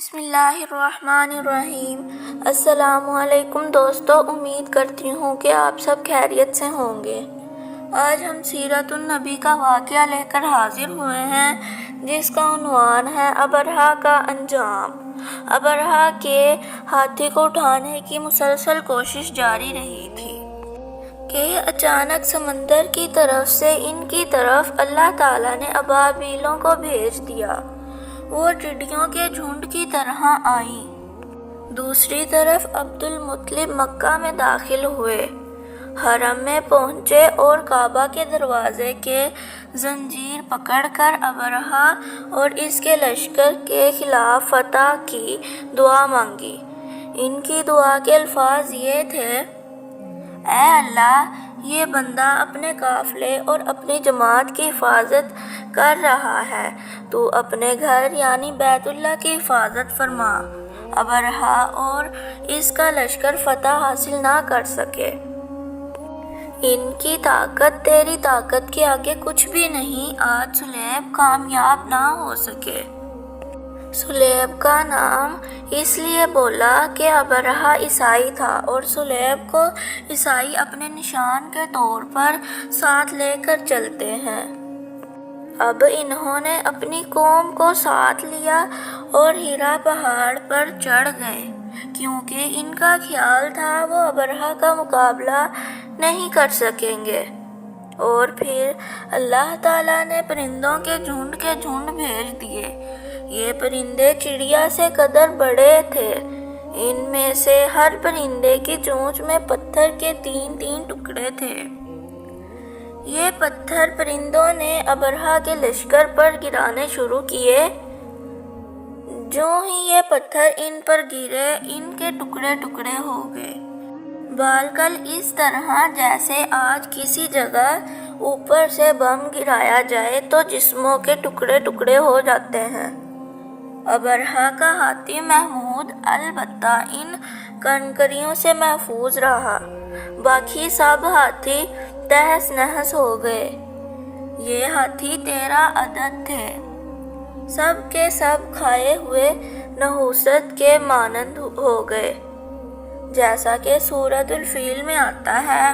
بسم اللہ الرحمن الرحیم۔ السلام علیکم دوستو، امید کرتی ہوں کہ آپ سب خیریت سے ہوں گے۔ آج ہم سیرت النبی کا واقعہ لے کر حاضر ہوئے ہیں، جس کا عنوان ہے ابرہہ کا انجام۔ ابرہہ کے ہاتھی کو اٹھانے کی مسلسل کوشش جاری رہی تھی کہ اچانک سمندر کی طرف سے ان کی طرف اللہ تعالیٰ نے ابابیلوں کو بھیج دیا۔ وہ ٹڈیوں کے جھنڈ کی طرح آئیں۔ دوسری طرف عبد المطلب مکہ میں داخل ہوئے، حرم میں پہنچے اور کعبہ کے دروازے کے زنجیر پکڑ کر ابرہہ اور اس کے لشکر کے خلاف فتح کی دعا مانگی۔ ان کی دعا کے الفاظ یہ تھے: اے اللہ، یہ بندہ اپنے قافلے اور اپنی جماعت کی حفاظت کر رہا ہے، تو اپنے گھر یعنی بیت اللہ کی حفاظت فرما۔ ابرہہ اور اس کا لشکر فتح حاصل نہ کر سکے۔ ان کی طاقت تیری طاقت کے آگے کچھ بھی نہیں۔ آج سلیب کامیاب نہ ہو سکے۔ سلیب کا نام اس لیے بولا کہ ابرہہ عیسائی تھا اور سلیب کو عیسائی اپنے نشان کے طور پر ساتھ لے کر چلتے ہیں۔ اب انہوں نے اپنی قوم کو ساتھ لیا اور ہیرا پہاڑ پر چڑھ گئے، کیونکہ ان کا خیال تھا وہ ابرہہ کا مقابلہ نہیں کر سکیں گے۔ اور پھر اللہ تعالیٰ نے پرندوں کے جھنڈ بھیج دیے۔ یہ پرندے چڑیا سے قدر بڑے تھے۔ ان میں سے ہر پرندے کی چونچ میں پتھر کے 3 ٹکڑے تھے۔ یہ پتھر پرندوں نے ابرہہ کے لشکر پر گرانے شروع کیے۔ جو ہی یہ پتھر ان پر گرے، ان کے ٹکڑے ہو گئے، بالکل اس طرح جیسے آج کسی جگہ اوپر سے بم گرایا جائے تو جسموں کے ٹکڑے ہو جاتے ہیں۔ ابرہہ کا ہاتھی محمود البتہ ان کنکریوں سے محفوظ رہا، باقی سب ہاتھی تہس نہس ہو گئے۔ یہ ہاتھی 13 عدد تھے، سب کے سب کھائے ہوئے نحوست کے مانند ہو گئے، جیسا کہ سورۃ الفیل میں آتا ہے۔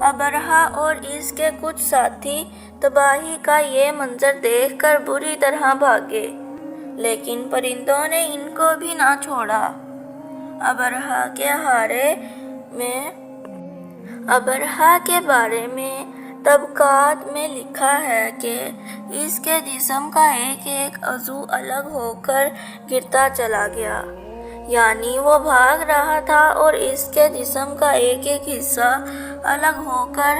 ابرہہ اور اس کے کچھ ساتھی تباہی کا یہ منظر دیکھ کر بری طرح بھاگے، لیکن پرندوں نے ان کو بھی نہ چھوڑا۔ ابرہہ کے بارے میں طبقات میں لکھا ہے کہ اس کے جسم کا ایک عضو الگ ہو کر گرتا چلا گیا، یعنی وہ بھاگ رہا تھا اور اس کے جسم کا ایک حصہ الگ ہو کر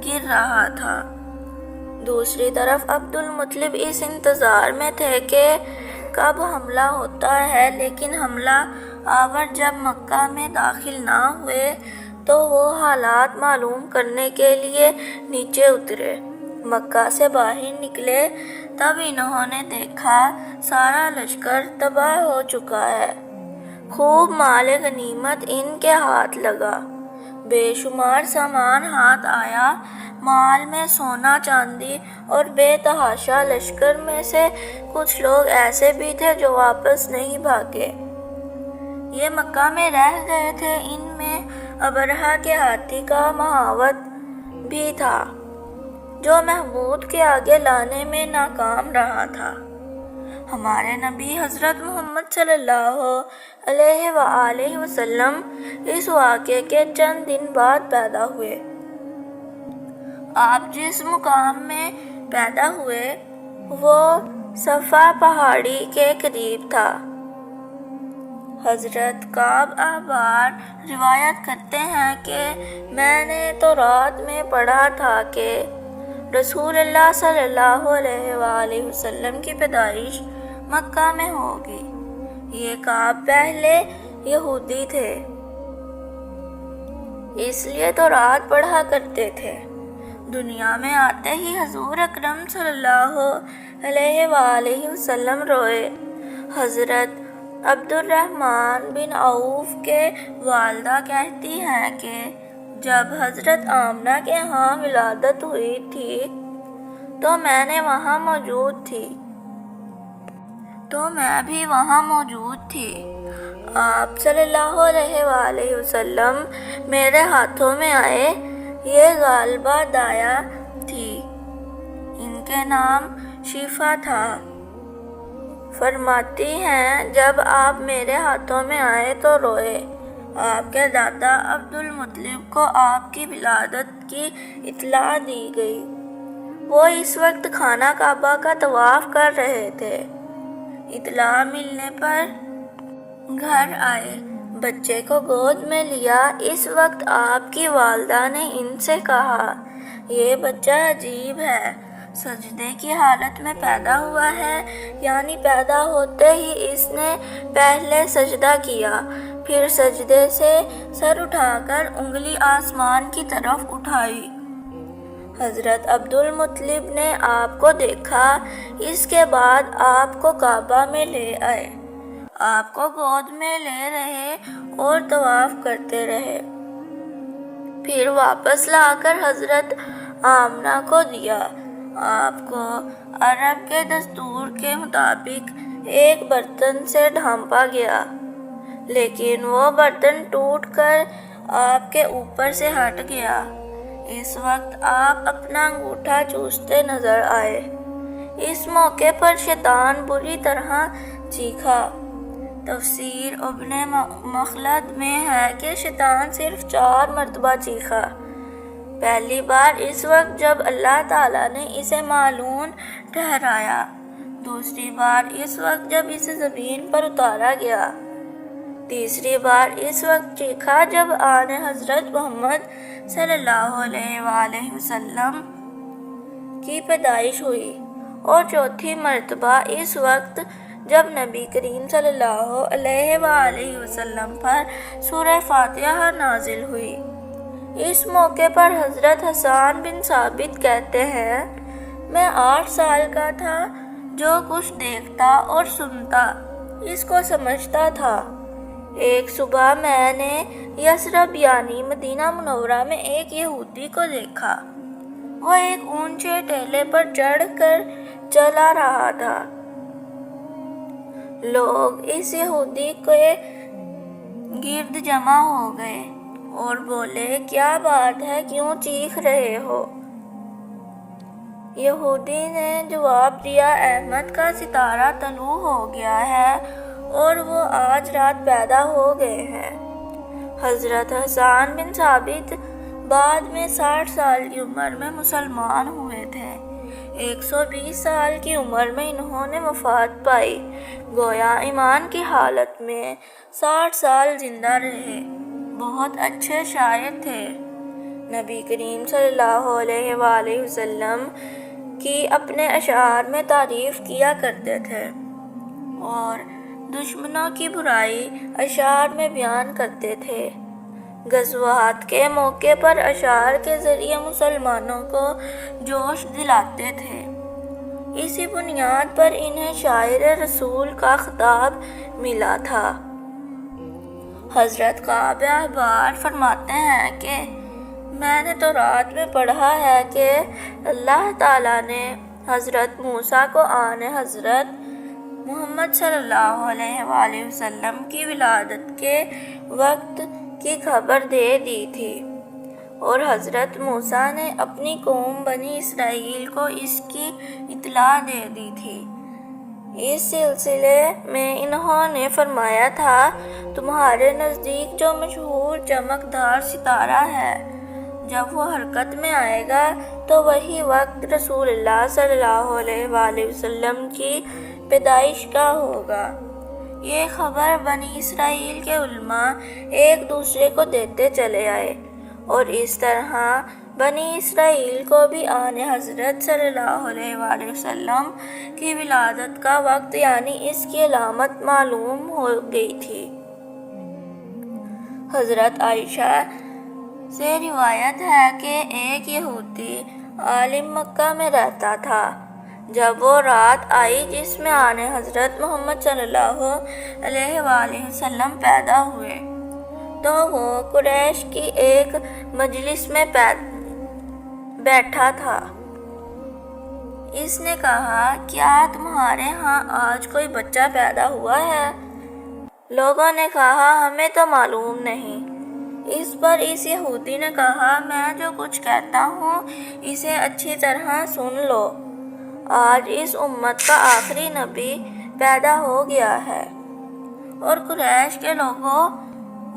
گر رہا تھا۔ دوسری طرف عبد المطلب اس انتظار میں تھے کہ کب حملہ ہوتا ہے، لیکن حملہ آور جب مکہ میں داخل نہ ہوئے تو وہ حالات معلوم کرنے کے لیے نیچے اترے۔ مکہ سے باہر نکلے، تب انہوں نے دیکھا سارا لشکر تباہ ہو چکا ہے۔ خوب مال غنیمت ان کے ہاتھ لگا، بے شمار سامان ہاتھ آیا۔ مال میں سونا چاندی اور بے تحاشا۔ لشکر میں سے کچھ لوگ ایسے بھی تھے جو واپس نہیں بھاگے، یہ مکہ میں رہ گئے تھے۔ ان میں ابرہہ کے ہاتھی کا محاوت بھی تھا، جو محمود کے آگے لانے میں ناکام رہا تھا۔ ہمارے نبی حضرت محمد صلی اللہ علیہ وآلہ وسلم اس واقعے کے چند دن بعد پیدا ہوئے۔ آپ جس مقام میں پیدا ہوئے وہ صفا پہاڑی کے قریب تھا۔ حضرت کعب احبار روایت کرتے ہیں کہ میں نے تورات میں پڑھا تھا کہ رسول اللہ صلی اللہ علیہ وآلہ وسلم کی پیدائش مکہ میں ہوگی۔ یہ کعب پہلے یہودی تھے، اس لیے تورات پڑھا کرتے تھے۔ دنیا میں آتے ہی حضور اکرم صلی اللہ علیہ وآلہ وسلم روئے۔ حضرت عبد الرحمن بن عوف کے والدہ کہتی ہیں کہ جب حضرت آمنہ کے ہاں ولادت ہوئی تھی تو میں نے وہاں موجود تھی۔ تو میں بھی وہاں موجود تھی۔ آپ صلی اللہ علیہ وآلہ وسلم میرے ہاتھوں میں آئے۔ یہ غالبہ دایا تھی، ان کے نام شفا تھا۔ فرماتی ہیں جب آپ میرے ہاتھوں میں آئے تو روئے۔ آپ کے دادا عبد المطلب کو آپ کی ولادت کی اطلاع دی گئی۔ وہ اس وقت خانہ کعبہ کا طواف کر رہے تھے۔ اطلاع ملنے پر گھر آئے، بچے کو گود میں لیا۔ اس وقت آپ کی والدہ نے ان سے کہا، یہ بچہ عجیب ہے، سجدے کی حالت میں پیدا ہوا ہے، یعنی پیدا ہوتے ہی اس نے پہلے سجدہ کیا، پھر سجدے سے سر اٹھا کر انگلی آسمان کی طرف اٹھائی۔ حضرت عبد المطلب نے آپ کو دیکھا، اس کے بعد آپ کو کعبہ میں لے آئے، آپ کو گود میں لے رہے اور طواف کرتے رہے۔ پھر واپس لا کر حضرت آمنہ کو دیا۔ آپ کو عرب کے دستور کے مطابق ایک برتن سے ڈھانپا گیا، لیکن وہ برتن ٹوٹ کر آپ کے اوپر سے ہٹ گیا۔ اس وقت آپ اپنا انگوٹھا چوستے نظر آئے۔ اس موقع پر شیطان بری طرح چیخا۔ تفسیر ابن مخلد میں ہے کہ شیطان صرف 4 مرتبہ چیخا۔ پہلی بار اس وقت جب اللہ تعالیٰ نے اسے ملعون ٹھہرایا، دوسری بار اس وقت جب اسے زمین پر اتارا گیا، تیسری بار اس وقت چیخا جب آن حضرت محمد صلی اللہ علیہ وآلہ وسلم کی پیدائش ہوئی، اور چوتھی مرتبہ اس وقت جب نبی کریم صلی اللہ علیہ وآلہ وسلم پر سورہ فاتحہ نازل ہوئی۔ اس موقع پر حضرت حسان بن ثابت کہتے ہیں، میں 8 سال کا تھا، جو کچھ دیکھتا اور سنتا اس کو سمجھتا تھا۔ ایک صبح میں نے یثرب یعنی مدینہ منورہ میں ایک یہودی کو دیکھا۔ وہ ایک اونچے ٹیلے پر چڑھ کر چلا رہا تھا۔ لوگ اس یہودی کے گرد جمع ہو گئے اور بولے، کیا بات ہے، کیوں چیخ رہے ہو؟ یہودی نے جواب دیا، احمد کا ستارہ طلوع ہو گیا ہے اور وہ آج رات پیدا ہو گئے ہیں۔ حضرت حسان بن ثابت بعد میں 60 سال کی عمر میں مسلمان ہوئے تھے۔ 120 سال کی عمر میں انہوں نے وفات پائی، گویا ایمان کی حالت میں 60 سال زندہ رہے۔ بہت اچھے شاعر تھے۔ نبی کریم صلی اللہ علیہ وآلہ وسلم کی اپنے اشعار میں تعریف کیا کرتے تھے اور دشمنوں کی برائی اشعار میں بیان کرتے تھے۔ غزوات کے موقع پر اشعار کے ذریعے مسلمانوں کو جوش دلاتے تھے۔ اسی بنیاد پر انہیں شاعر رسول کا خطاب ملا تھا۔ حضرت کعب احبار فرماتے ہیں کہ میں نے تورات میں پڑھا ہے کہ اللہ تعالیٰ نے حضرت موسیٰ کو آن حضرت محمد صلی اللہ علیہ وآلہ وسلم کی ولادت کے وقت کی خبر دے دی تھی، اور حضرت موسیٰ نے اپنی قوم بنی اسرائیل کو اس کی اطلاع دے دی تھی۔ اس سلسلے میں انہوں نے فرمایا تھا، تمہارے نزدیک جو مشہور چمکدار ستارہ ہے، جب وہ حرکت میں آئے گا تو وہی وقت رسول اللہ صلی اللہ علیہ وآلہ وسلم کی پیدائش کا ہوگا۔ یہ خبر بنی اسرائیل کے علماء ایک دوسرے کو دیتے چلے آئے، اور اس طرح بنی اسرائیل کو بھی آن حضرت صلی اللہ علیہ وآلہ وسلم کی ولادت کا وقت یعنی اس کی علامت معلوم ہو گئی تھی۔ حضرت عائشہ سے روایت ہے کہ ایک یہودی عالم مکہ میں رہتا تھا۔ جب وہ رات آئی جس میں آن حضرت محمد صلی اللہ علیہ وآلہ وسلم پیدا ہوئے، تو وہ قریش کی ایک مجلس میں بیٹھا تھا۔ اس نے کہا، کیا تمہارے ہاں آج کوئی بچہ پیدا ہوا ہے؟ لوگوں نے کہا، ہمیں تو معلوم نہیں۔ اس پر اس یہودی نے کہا، میں جو کچھ کہتا ہوں اسے اچھی طرح سن لو۔ آج اس امت کا آخری نبی پیدا ہو گیا ہے، اور قریش کے لوگوں،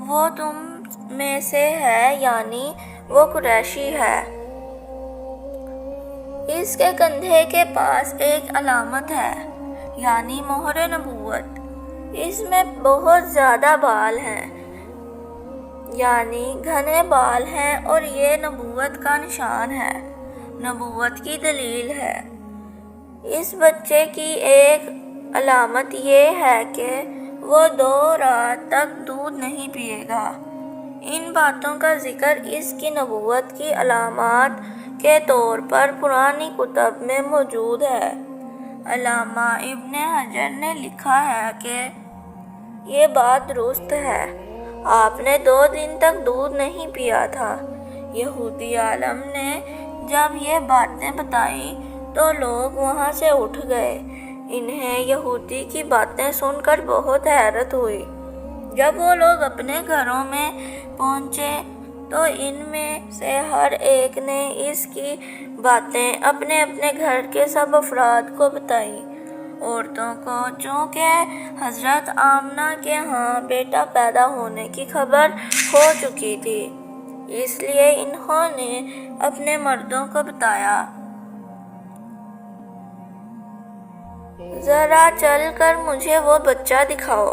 وہ تم میں سے ہے، یعنی وہ قریشی ہے۔ اس کے کندھے کے پاس ایک علامت ہے، یعنی مہر نبوت۔ اس میں بہت زیادہ بال ہیں، یعنی گھنے بال ہیں، اور یہ نبوت کا نشان ہے، نبوت کی دلیل ہے۔ اس بچے کی ایک علامت یہ ہے کہ وہ 2 رات تک دودھ نہیں پیے گا۔ ان باتوں کا ذکر اس کی نبوت کی علامات کے طور پر پرانی کتب میں موجود ہے۔ علامہ ابن حجر نے لکھا ہے کہ یہ بات درست ہے، آپ نے 2 دن تک دودھ نہیں پیا تھا۔ یہودی عالم نے جب یہ باتیں بتائیں تو لوگ وہاں سے اٹھ گئے۔ انہیں یہودی کی باتیں سن کر بہت حیرت ہوئی۔ جب وہ لوگ اپنے گھروں میں پہنچے تو ان میں سے ہر ایک نے اس کی باتیں اپنے اپنے گھر کے سب افراد کو بتائیں۔ عورتوں کو چونکہ حضرت آمنہ کے ہاں بیٹا پیدا ہونے کی خبر ہو چکی تھی، اس لیے انہوں نے اپنے مردوں کو بتایا، ذرا چل کر مجھے وہ بچہ دکھاؤ۔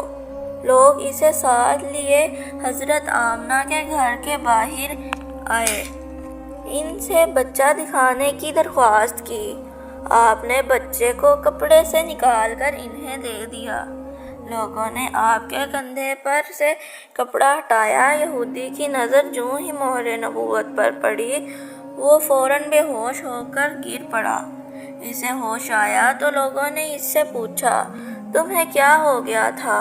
لوگ اسے ساتھ لیے حضرت آمنہ کے گھر کے باہر آئے، ان سے بچہ دکھانے کی درخواست کی۔ آپ نے بچے کو کپڑے سے نکال کر انہیں دے دیا۔ لوگوں نے آپ کے کندھے پر سے کپڑا ہٹایا۔ یہودی کی نظر جوں ہی مہر نبوت پر پڑی، وہ فوراً بے ہوش ہو کر گر پڑا۔ اسے ہوش آیا تو لوگوں نے اس سے پوچھا، تمہیں کیا ہو گیا تھا؟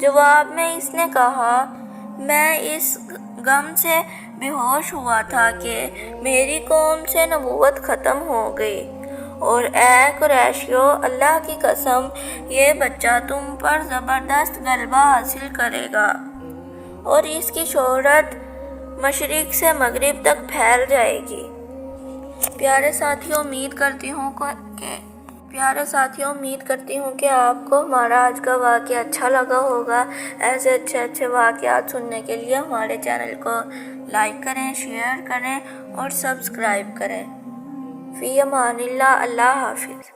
جواب میں اس نے کہا، میں اس غم سے بے ہوش ہوا تھا کہ میری قوم سے نبوت ختم ہو گئی، اور اے قریشیو، اللہ کی قسم، یہ بچہ تم پر زبردست غلبہ حاصل کرے گا، اور اس کی شہرت مشرق سے مغرب تک پھیل جائے گی۔ پیارے ساتھیوں، امید کرتی ہوں کہ آپ کو ہمارا آج کا واقعہ اچھا لگا ہوگا۔ ایسے اچھے واقعات سننے کے لیے ہمارے چینل کو لائک کریں، شیئر کریں اور سبسکرائب کریں۔ فی امان اللہ، اللہ حافظ۔